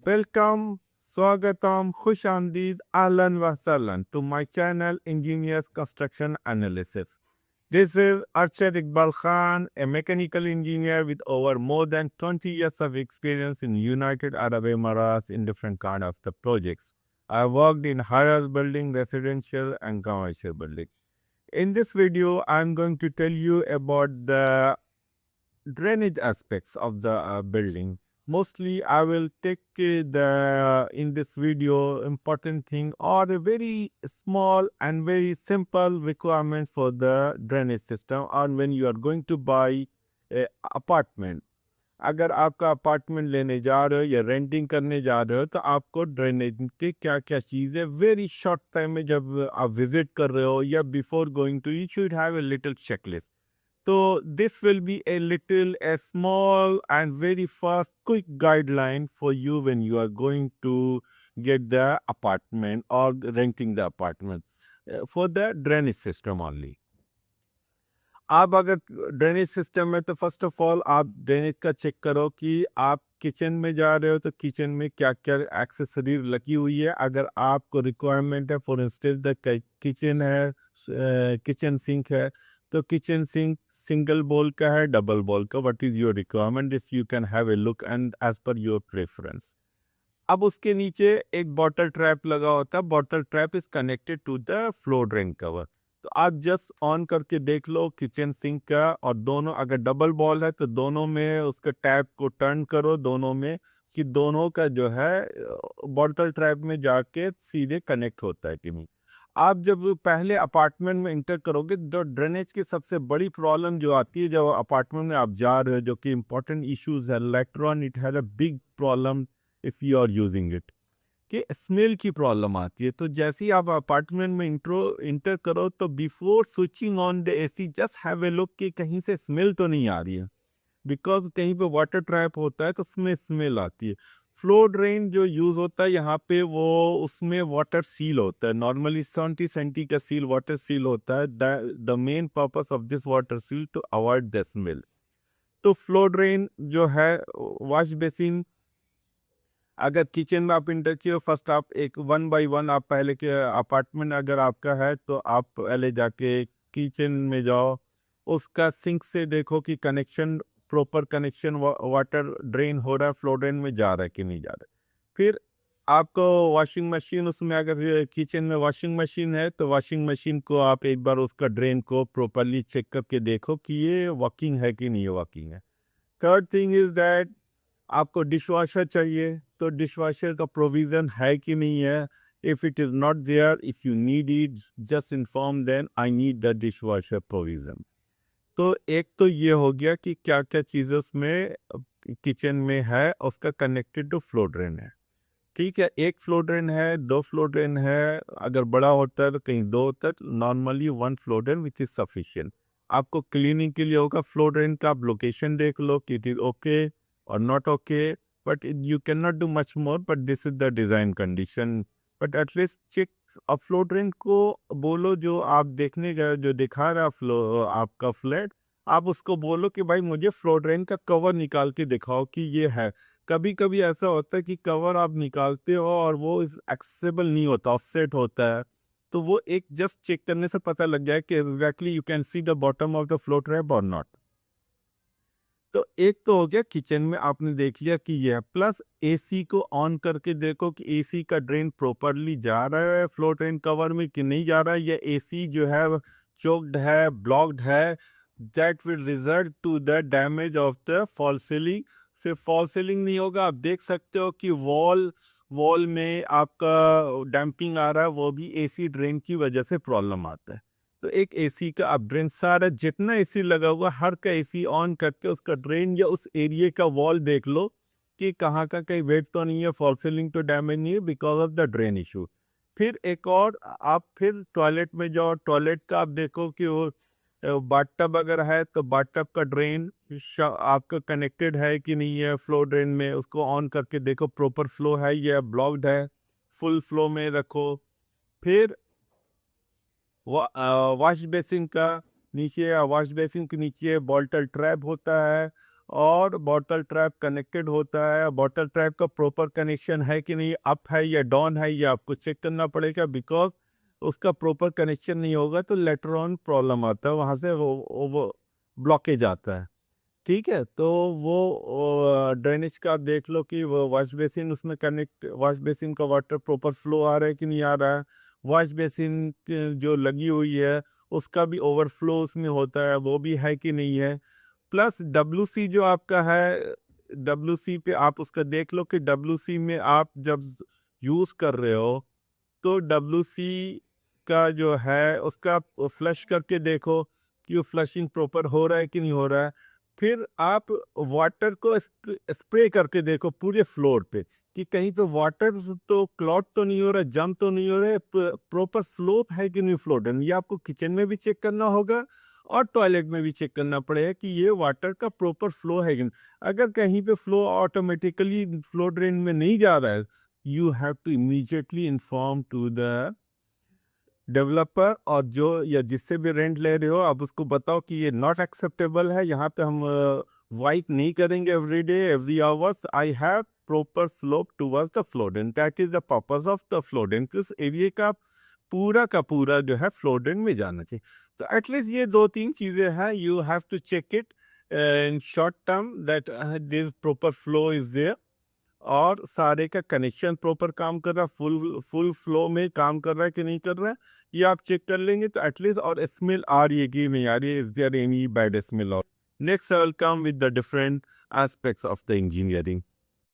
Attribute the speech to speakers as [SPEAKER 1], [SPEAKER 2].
[SPEAKER 1] Welcome, Swagatam, Khushamdeed, Ahlan wa Sahlan to my channel Engineers Construction Analysis. This is Arshad Iqbal Khan, a mechanical engineer with over more than 20 years of experience in United Arab Emirates in different kind of the projects. I worked in higher building, residential and commercial building. In this video, I'm going to tell you about the drainage aspects of the building. Mostly I will take the in this video important thing or a very small and very simple requirements for the drainage system, or when you are going to buy a apartment. अगर आपका apartment लेने जा रहे हो या renting करने जा रहे हो तो आपको ड्रेनेज की क्या क्या चीज़ें वेरी शॉर्ट टाइम में जब आप विजिट कर रहे हो या before going to you should have a little checklist. So this will be a small and very fast quick guideline for you when you are going to get the apartment or renting the apartment for the drainage system only. आप अगर drainage system में तो first of all आप drainage का check करो कि आप kitchen में जा रहे हो तो किचन में क्या क्या एक्सेसरी लगी हुई है. अगर आपको रिक्वायरमेंट है, फॉर इंस्टेंस द किचन है, किचन सिंक है, तो किचन सिंक सिंगल बॉल का है, डबल बॉल का, what is your requirement, this you can have a look and as per your preference. अब उसके नीचे एक बॉटल ट्रैप लगा होता है. Bottle trap is connected to the floor drain cover. तो आप जस्ट ऑन करके देख लो किचन सिंक का, और दोनों अगर डबल बॉल है तो दोनों में उसका टैप को टर्न करो दोनों में, कि दोनों का जो है बॉटल ट्रैप में जाके सीधे कनेक्ट होता है कि नहीं. आप जब पहले अपार्टमेंट में इंटर करोगे तो ड्रेनेज की सबसे बड़ी प्रॉब्लम जो आती है जब अपार्टमेंट में आप जा रहे हो, जो कि इम्पोर्टेंट इश्यूज है, later on it has a big problem if you are using it, कि स्मेल की प्रॉब्लम आती है. तो जैसे ही आप अपार्टमेंट में इंटर करो तो before switching on the AC just have a look कि कहीं से स्मेल तो नहीं आ रही है, बिकॉज कहीं पे वाटर ट्रैप होता है तो उसमें स्मेल आती है. फ्लो ड्रेन जो यूज होता है यहाँ पे वो उसमें वाटर सील होता है. नॉर्मली 70 सेंटी का सील वाटर सील होता है. The main purpose of this water seal to avoid the smell. तो फ्लो ड्रेन जो है, वॉश बेसिन, अगर किचन में आप इंटर किए फर्स्ट आप एक वन बाय वन आप पहले के अपार्टमेंट अगर आपका है तो आप पहले जाके किचन में जाओ, उसका सिंक से देखो कि connection proper connection water drain हो रहा है, फ्लो ड्रेन में जा रहा है कि नहीं जा रहा है. फिर आपको वॉशिंग मशीन, उसमें अगर किचन में वॉशिंग मशीन है तो वॉशिंग मशीन को आप एक बार उसका ड्रेन को प्रॉपरली चेक करके देखो कि ये वर्किंग है कि नहीं वर्किंग है. थर्ड थिंग इज दैट आपको डिशवॉशर चाहिए तो डिशवॉशर का प्रोविज़न है कि नहीं है. If it is not there, if you need it, just inform then I need the dishwasher provision. तो एक तो ये हो गया कि क्या क्या चीज़ें उसमें किचन में है, उसका कनेक्टेड टू फ्लो ड्रेन है. ठीक है, एक फ्लो ड्रेन है, दो फ्लो ड्रेन है, अगर बड़ा होता है तो कहीं दो होता है. Normally one flow drain which is sufficient. आपको क्लीनिंग के लिए होगा फ्लो ड्रेन का, आप लोकेशन देख लो कि इट इज ओके और not okay, but you can not do much more, but this is the design condition. But at least check flow drain को बोलो, जो आप देखने गए जो दिखा रहा फ्लो आपका फ्लैट, आप उसको बोलो कि भाई मुझे फ्लो ड्रेन का कवर निकाल के दिखाओ कि ये है. कभी कभी ऐसा होता है कि कवर आप निकालते हो और वो एक्सेसिबल नहीं होता, ऑफसेट होता है. तो वो एक जस्ट चेक करने से पता लग जाए कि exactly you can see the bottom of the flow trap और नॉट. तो एक तो हो गया किचन में आपने देख लिया कि ये है, प्लस एसी को ऑन करके देखो कि एसी का ड्रेन प्रॉपरली जा रहा है फ्लो ड्रेन कवर में कि नहीं जा रहा है, या एसी जो है चोक्ड है, ब्लॉक्ड है. That will result to the damage of the fall ceiling. सिर्फ फॉल सीलिंग नहीं होगा, आप देख सकते हो कि वॉल वॉल में आपका डैम्पिंग आ रहा है, वो भी एसी ड्रेन की वजह से प्रॉब्लम आता है. तो एक एसी का आप ड्रेन सारा जितना एसी लगा हुआ हर का एसी ऑन करके उसका ड्रेन या उस एरिया का वॉल देख लो कि कहाँ का कहीं वेट तो नहीं है, फॉल सीलिंग तो डैमेज नहीं है because of the drain issue. फिर एक और आप फिर टॉयलेट में जाओ, टॉयलेट का आप देखो कि वो बाथटब अगर है तो बाथटब का ड्रेन आपका कनेक्टेड है कि नहीं है फ्लो ड्रेन में, उसको ऑन करके देखो प्रॉपर फ्लो है या ब्लॉक्ड है, फुल फ्लो में रखो. फिर वॉश बेसिन का नीचे, वॉश बेसिन के नीचे बॉल्टल ट्रैप होता है, और बॉटल ट्रैप कनेक्टेड होता है। बॉटल ट्रैप का प्रॉपर कनेक्शन है कि नहीं, अप है या डाउन है, ये आपको चेक करना पड़ेगा। बिकॉज उसका प्रॉपर कनेक्शन नहीं होगा तो लेटर ऑन प्रॉब्लम आता है, वहाँ से वो ब्लॉकेज आता है। ठीक है, तो वो ड्रेनेज का आप देख लो कि वो वॉश बेसिन उसमें कनेक्ट, वॉश बेसिन का वाटर प्रॉपर फ्लो आ रहा है कि नहीं आ रहा है। वॉश बेसिन जो लगी हुई है उसका भी ओवरफ्लो उसमें होता है, वो भी है कि नहीं है। प्लस डब्ल्यू जो आपका है, डब्ल्यू पे आप उसका देख लो कि डब्ल्यू में आप जब यूज़ कर रहे हो तो डब्ल्यू का जो है उसका फ्लश करके देखो कि वो फ्लशिंग प्रॉपर हो रहा है कि नहीं हो रहा है। फिर आप वाटर को स्प्रे करके देखो पूरे फ्लोर पे कि कहीं तो वाटर तो क्लॉट तो नहीं हो रहा है, जम तो नहीं हो रहा है, प्रॉपर स्लोप है कि नहीं फ्लोर। ये आपको किचन में भी चेक करना होगा और टॉयलेट में भी चेक करना पड़ेगा कि ये वाटर का प्रॉपर फ्लो है कि नहीं। अगर कहीं पे फ्लो ऑटोमेटिकली फ्लो ड्रेन में नहीं जा रहा है, you have to immediately inform to the developer, और जो या जिससे भी रेंट ले रहे हो आप उसको बताओ कि ये नॉट एक्सेप्टेबल है, यहाँ पे हम वाइप नहीं करेंगे every day every hours. I have proper slope towards the floor drain, that is the purpose of the floor drain. इस एरिया का पूरा जो है फ्लोडेन में जाना चाहिए। तो एटलीस्ट ये दो तीन चीज़ें हैं, you have to check it in short term that this proper flow is there, और सारे का कनेक्शन प्रॉपर काम कर रहा है, फुल फुल फ्लो में काम कर रहा है कि नहीं कर रहा है, ये आप चेक कर लेंगे तो एटलीस्ट। और स्मेल आ रही है कि नहीं आ रही है, is there any bad smell. और next I will come with the different aspects of the engineering.